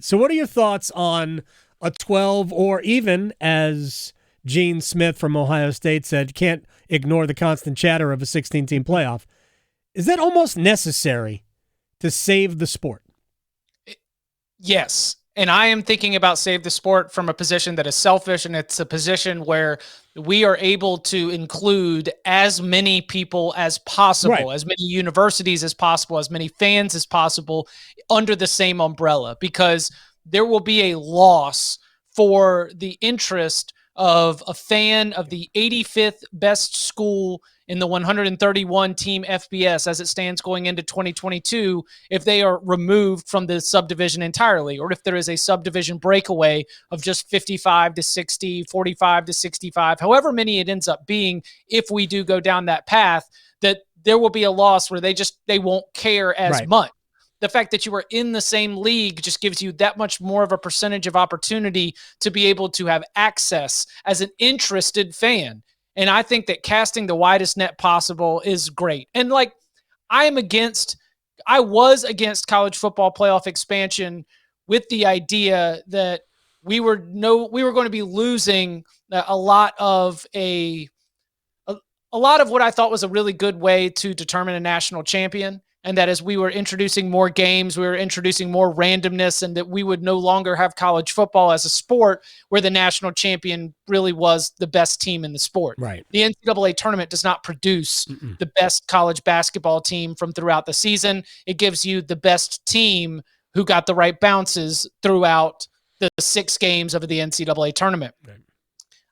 right. So what are your thoughts on a 12 or even, as Gene Smith from Ohio State said, can't ignore the constant chatter of a 16-team playoff. Is that almost necessary to save the sport? Yes. And I am thinking about save the sport from a position that is selfish, and it's a position where we are able to include as many people as possible, as many universities as possible, as many fans as possible under the same umbrella, because there will be a loss for the interest of a fan of the 85th best school in the 131 team FBS as it stands going into 2022 if they are removed from the subdivision entirely, or if there is a subdivision breakaway of just 55 to 60, 45 to 65, however many it ends up being, if we do go down that path, that there will be a loss where they won't care as much. The fact that you are in the same league just gives you that much more of a percentage of opportunity to be able to have access as an interested fan. And I think that casting the widest net possible is great. And I was against college football playoff expansion with the idea that we were going to be losing a lot of what I thought was a really good way to determine a national champion. And that as we were introducing more games, we were introducing more randomness, and that we would no longer have college football as a sport where the national champion really was the best team in the sport. Right. The NCAA tournament does not produce the best college basketball team from throughout the season. It gives you the best team who got the right bounces throughout the 6 games of the NCAA tournament. Right.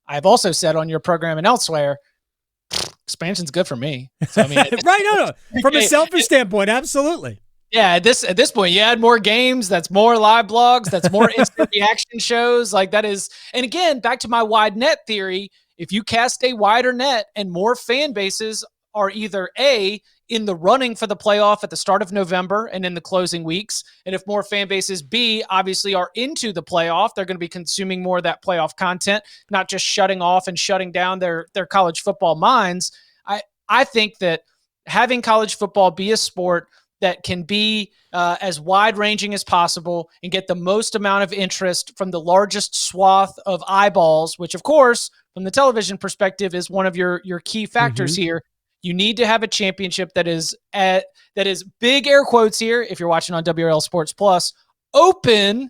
I've also said on your program and elsewhere, expansion's good for me. So, I mean, right? No. From a selfish standpoint, absolutely. Yeah, at this point, you add more games. That's more live blogs. That's more instant reaction shows. Like that is, and again, back to my wide net theory. If you cast a wider net and more fan bases are either A, in the running for the playoff at the start of November and in the closing weeks, and if more fan bases, B, obviously are into the playoff, they're going to be consuming more of that playoff content, not just shutting off and shutting down their college football minds. I think that having college football be a sport that can be as wide-ranging as possible and get the most amount of interest from the largest swath of eyeballs, which, of course, from the television perspective, is one of your key factors here. You need to have a championship that is big air quotes here, if you're watching on WRL Sports Plus, open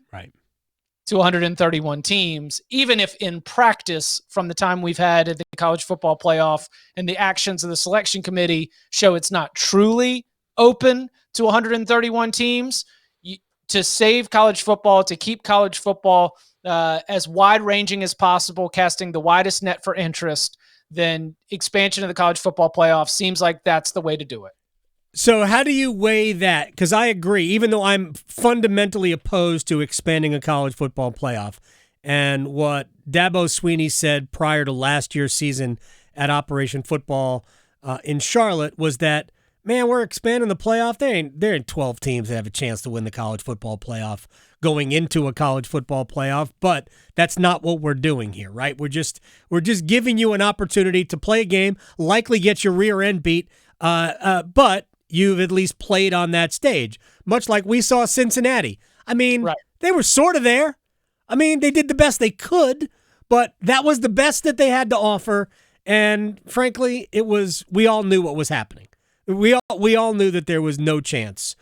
to 131 teams, even if in practice from the time we've had the college football playoff and the actions of the selection committee show it's not truly open to 131 teams. To save college football, to keep college football as wide-ranging as possible, casting the widest net for interest, then expansion of the college football playoff seems like that's the way to do it. So how do you weigh that? Because I agree, even though I'm fundamentally opposed to expanding a college football playoff, and what Dabo Swinney said prior to last year's season at Operation Football in Charlotte was that, man, we're expanding the playoff. There ain't 12 teams that have a chance to win the college football playoff going into a college football playoff, but that's not what we're doing here, right? We're just giving you an opportunity to play a game, likely get your rear end beat, but you've at least played on that stage, much like we saw Cincinnati. I mean, They were sort of there. I mean, they did the best they could, but that was the best that they had to offer, and frankly, we all knew what was happening. We all knew that there was no chance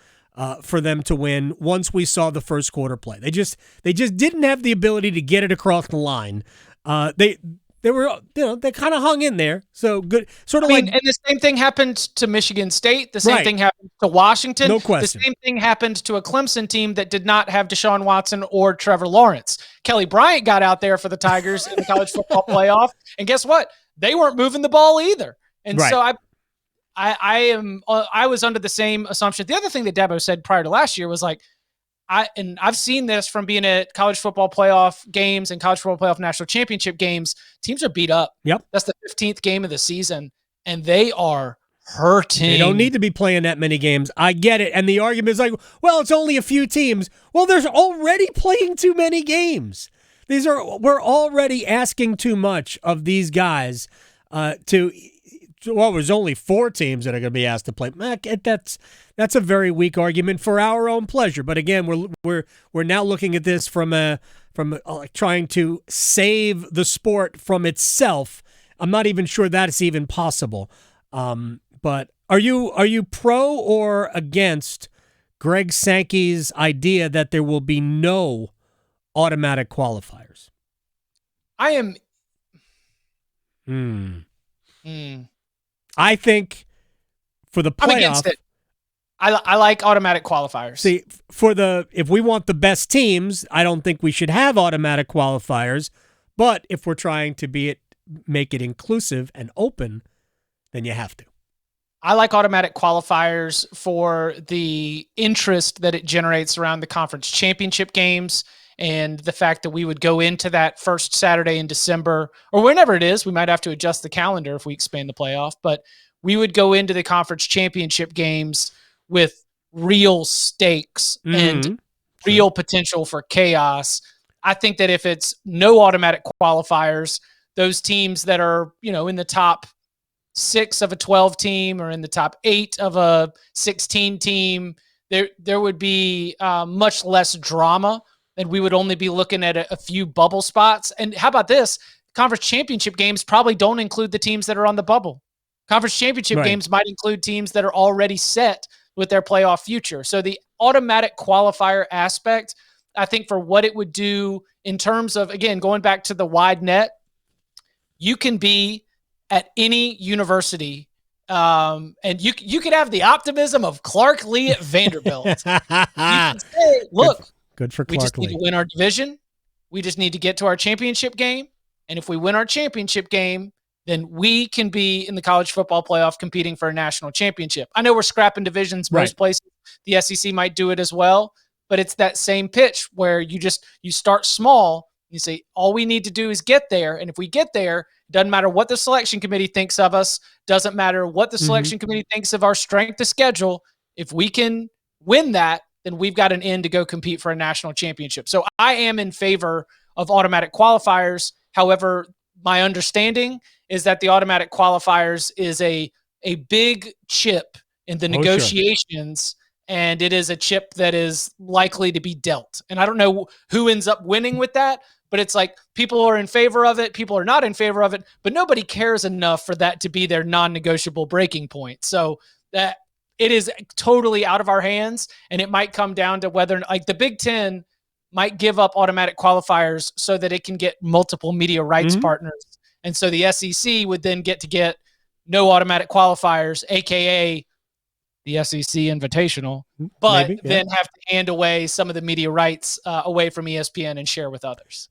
for them to win once we saw the first quarter play. They just didn't have the ability to get it across the line. They were, they kind of hung in there. So good, sort of and the same thing happened to Michigan State. The same thing happened to Washington. No question. The same thing happened to a Clemson team that did not have Deshaun Watson or Trevor Lawrence. Kelly Bryant got out there for the Tigers in the college football playoff, and guess what? They weren't moving the ball either. And so I was under the same assumption. The other thing that Dabo said prior to last year was I've seen this from being at college football playoff games and college football playoff national championship games. Teams are beat up. Yep. That's the 15th game of the season, and they are hurting. They don't need to be playing that many games. I get it. And the argument is well, it's only a few teams. Well, there's already playing too many games. We're already asking too much of these guys to there's only 4 teams that are going to be asked to play. That's a very weak argument for our own pleasure. But again, we're now looking at this from trying to save the sport from itself. I'm not even sure that's even possible. But are you pro or against Greg Sankey's idea that there will be no automatic qualifiers? I am. I think for the playoff, I'm against it. I like automatic qualifiers. See, if we want the best teams, I don't think we should have automatic qualifiers. But if we're trying to make it inclusive and open, then you have to. I like automatic qualifiers for the interest that it generates around the conference championship games and the fact that we would go into that first Saturday in December or whenever it is. We might have to adjust the calendar if we expand the playoff, but we would go into the conference championship games with real stakes and real potential for chaos. I think that if it's no automatic qualifiers, those teams that are, in the top 6 of a 12 team or in the top 8 of a 16 team, there would be much less drama, and we would only be looking at a few bubble spots. And how about this? Conference championship games probably don't include the teams that are on the bubble. Conference championship games might include teams that are already set with their playoff future. So the automatic qualifier aspect, I think for what it would do in terms of, again, going back to the wide net, you can be at any university, and you could have the optimism of Clark Lee at Vanderbilt. You can say, look, good for Clark we just Lee. need to win our division. We just need to get to our championship game. And if we win our championship game, then we can be in the college football playoff competing for a national championship. I know we're scrapping divisions most places. The SEC might do it as well, but it's that same pitch where you start small. You say, all we need to do is get there. And if we get there, doesn't matter what the selection committee thinks of us, doesn't matter what the selection committee thinks of our strength of schedule. If we can win that, then we've got an in to go compete for a national championship. So I am in favor of automatic qualifiers. However, my understanding is that the automatic qualifiers is a big chip in the negotiations, and it is a chip that is likely to be dealt. And I don't know who ends up winning with that, but it's like people are in favor of it, people are not in favor of it, but nobody cares enough for that to be their non-negotiable breaking point. So that it is totally out of our hands, and it might come down to whether, like, the Big Ten might give up automatic qualifiers so that it can get multiple media rights partners. And so the SEC would then get no automatic qualifiers, AKA the SEC Invitational, but then have to hand away some of the media rights away from ESPN and share with others.